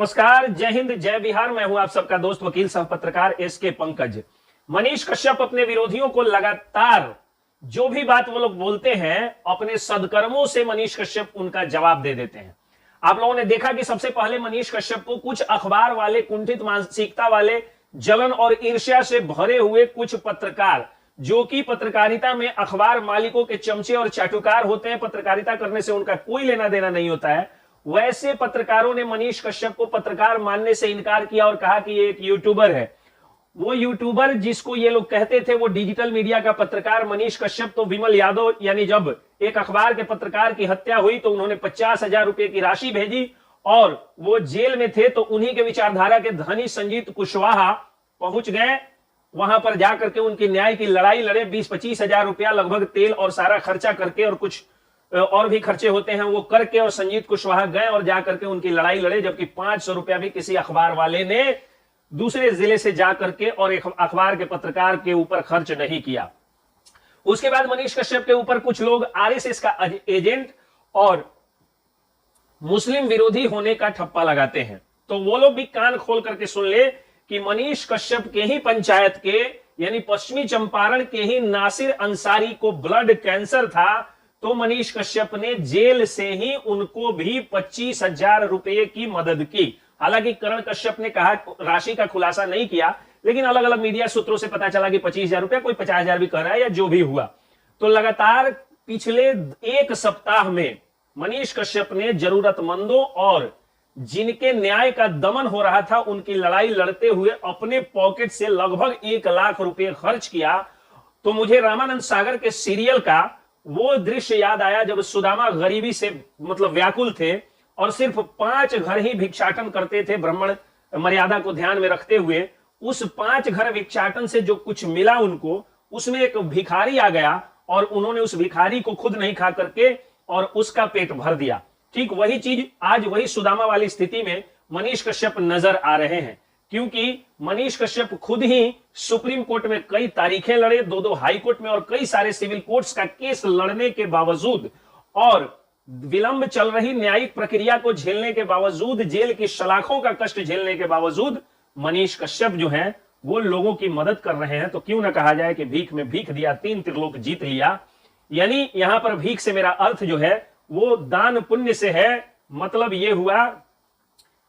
नमस्कार, जय हिंद, जय बिहार। मैं हूं आप सबका दोस्त वकील सह पत्रकार एसके पंकज। मनीष कश्यप अपने विरोधियों को लगातार जो भी बात वो लोग बोलते हैं, अपने सदकर्मों से मनीष कश्यप उनका जवाब दे देते हैं। आप लोगों ने देखा कि सबसे पहले मनीष कश्यप को कुछ अखबार वाले, कुंठित मानसिकता वाले, जलन और ईर्ष्या से भरे हुए कुछ पत्रकार, जो कि पत्रकारिता में अखबार मालिकों के चमचे और चाटुकार होते हैं, पत्रकारिता करने से उनका कोई लेना देना नहीं होता है, वैसे पत्रकारों ने मनीष कश्यप को पत्रकार मानने से इनकार किया और कहा कि ये एक यूट्यूबर है। वो यूट्यूबर जिसको ये लोग कहते थे वो डिजिटल मीडिया का पत्रकार मनीष कश्यप तो विमल यादव, यानी जब एक अखबार के पत्रकार की हत्या हुई तो उन्होंने 50,000 रुपए की राशि भेजी और वो जेल में थे, तो उन्हीं के विचारधारा के धनी संजीत कुशवाहा पहुंच गए, वहां पर जाकर के उनकी न्याय की लड़ाई लड़े। 20-25 हजार रुपया लगभग तेल और सारा खर्चा करके और कुछ और भी खर्चे होते हैं वो करके, और संजीत कुशवाहा गए और जाकर के उनकी लड़ाई लड़े, जबकि 500 रुपया भी किसी अखबार वाले ने दूसरे जिले से जाकर के और एक अखबार के पत्रकार के ऊपर खर्च नहीं किया। उसके बाद मनीष कश्यप के ऊपर कुछ लोग आरएसएस का एजेंट और मुस्लिम विरोधी होने का ठप्पा लगाते हैं, तो वो लोग भी कान खोल करके सुन ले कि मनीष कश्यप के ही पंचायत के, यानी पश्चिमी चंपारण के ही नासिर अंसारी को ब्लड कैंसर था, तो मनीष कश्यप ने जेल से ही उनको भी 25,000 रुपए की मदद की। हालांकि करण कश्यप ने कहा, राशि का खुलासा नहीं किया, लेकिन अलग अलग मीडिया सूत्रों से पता चला कि 25,000 रुपया, कोई 50,000 भी कह रहा है या जो भी हुआ। तो लगातार पिछले एक सप्ताह में मनीष कश्यप ने जरूरतमंदों और जिनके न्याय का दमन हो रहा था उनकी लड़ाई लड़ते हुए अपने पॉकेट से लगभग 1 लाख रुपए खर्च किया। तो मुझे रामानंद सागर के सीरियल का वो दृश्य याद आया जब सुदामा गरीबी से मतलब व्याकुल थे और सिर्फ 5 घर ही भिक्षाटन करते थे, ब्राह्मण मर्यादा को ध्यान में रखते हुए। उस 5 घर भिक्षाटन से जो कुछ मिला उनको, उसमें एक भिखारी आ गया और उन्होंने उस भिखारी को खुद नहीं खा करके और उसका पेट भर दिया। ठीक वही चीज आज वही सुदामा वाली स्थिति में मनीष कश्यप नजर आ रहे हैं, क्योंकि मनीष कश्यप खुद ही सुप्रीम कोर्ट में कई तारीखें लड़े, 2 हाई कोर्ट में और कई सारे सिविल कोर्ट्स का केस लड़ने के बावजूद और विलंब चल रही न्यायिक प्रक्रिया को झेलने के बावजूद, जेल की सलाखों का कष्ट झेलने के बावजूद मनीष कश्यप जो हैं वो लोगों की मदद कर रहे हैं। तो क्यों ना कहा जाए कि भीख में भीख दिया, 3 त्रिलोक जीत लिया। यानी यहां पर भीख से मेरा अर्थ जो है वो दान पुण्य से है। मतलब ये हुआ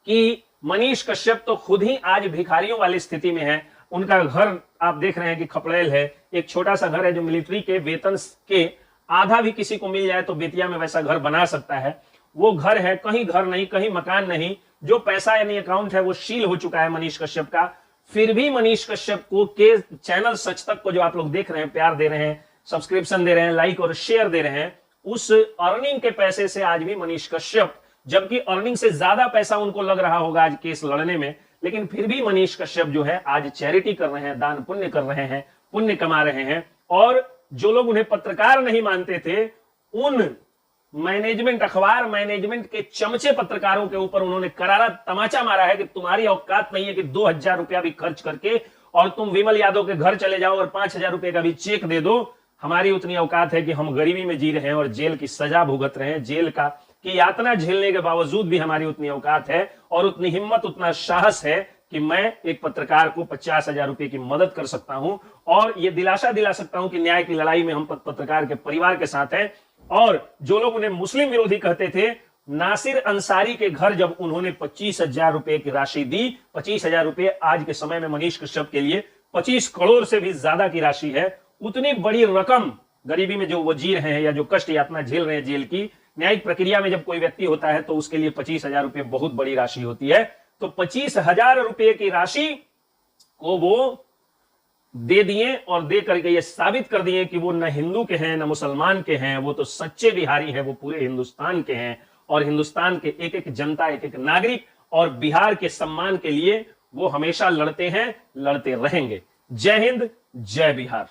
कि मनीष कश्यप तो खुद ही आज भिखारियों वाली स्थिति में है। उनका घर आप देख रहे हैं कि खपड़ेल है, एक छोटा सा घर है जो मिलिट्री के वेतन के आधा भी किसी को मिल जाए तो बेतिया में वैसा घर बना सकता है, वो घर है। कहीं घर नहीं, कहीं मकान नहीं, जो पैसा यानी अकाउंट है वो सील हो चुका है मनीष कश्यप का। फिर भी मनीष कश्यप को के चैनल सच तक को जो आप लोग देख रहे हैं, प्यार दे रहे हैं, सब्सक्रिप्शन दे रहे हैं, लाइक और शेयर दे रहे हैं, उस अर्निंग के पैसे से आज भी मनीष कश्यप, जबकि अर्निंग से ज्यादा पैसा उनको लग रहा होगा आज केस लड़ने में, लेकिन फिर भी मनीष कश्यप जो है आज चैरिटी कर रहे हैं, दान पुण्य कर रहे हैं, पुण्य कमा रहे हैं। और जो लोग उन्हें पत्रकार नहीं मानते थे, उन मैनेजमेंट, अखबार मैनेजमेंट के चमचे पत्रकारों के ऊपर उन्होंने करारा तमाचा मारा है कि तुम्हारी औकात नहीं है कि 2,000 रुपया भी खर्च करके और तुम विमल यादव के घर चले जाओ और 5,000 रुपए का भी चेक दे दो। हमारी उतनी औकात है कि हम गरीबी में जी रहे हैं और जेल की सजा भुगत रहे हैं, जेल की यातना झेलने के बावजूद भी हमारी उतनी औकात है और उतनी हिम्मत, उतना साहस है कि मैं एक पत्रकार को 50,000 रुपए की मदद कर सकता हूं और ये दिलासा दिला सकता हूं कि न्याय की लड़ाई में हम पत्रकार के परिवार के साथ हैं। और जो लोग उन्हें मुस्लिम विरोधी कहते थे, नासिर अंसारी के घर जब उन्होंने 25,000 रुपए की राशि दी, 25,000 रुपए आज के समय में मनीष कश्यप के लिए 25 करोड़ से भी ज्यादा की राशि है। उतनी बड़ी रकम गरीबी में जो वो जी रहे हैं या जो कष्ट यातना झेल रहे हैं जेल की, न्यायिक प्रक्रिया में जब कोई व्यक्ति होता है तो उसके लिए 25,000 रुपए बहुत बड़ी राशि होती है। तो 25,000 रुपए की राशि को वो दे दिए और दे करके ये साबित कर दिए कि वो न हिंदू के हैं न मुसलमान के हैं, वो तो सच्चे बिहारी हैं, वो पूरे हिंदुस्तान के हैं और हिंदुस्तान के एक एक जनता, एक एक नागरिक और बिहार के सम्मान के लिए वो हमेशा लड़ते हैं, लड़ते रहेंगे। जय हिंद, जय बिहार।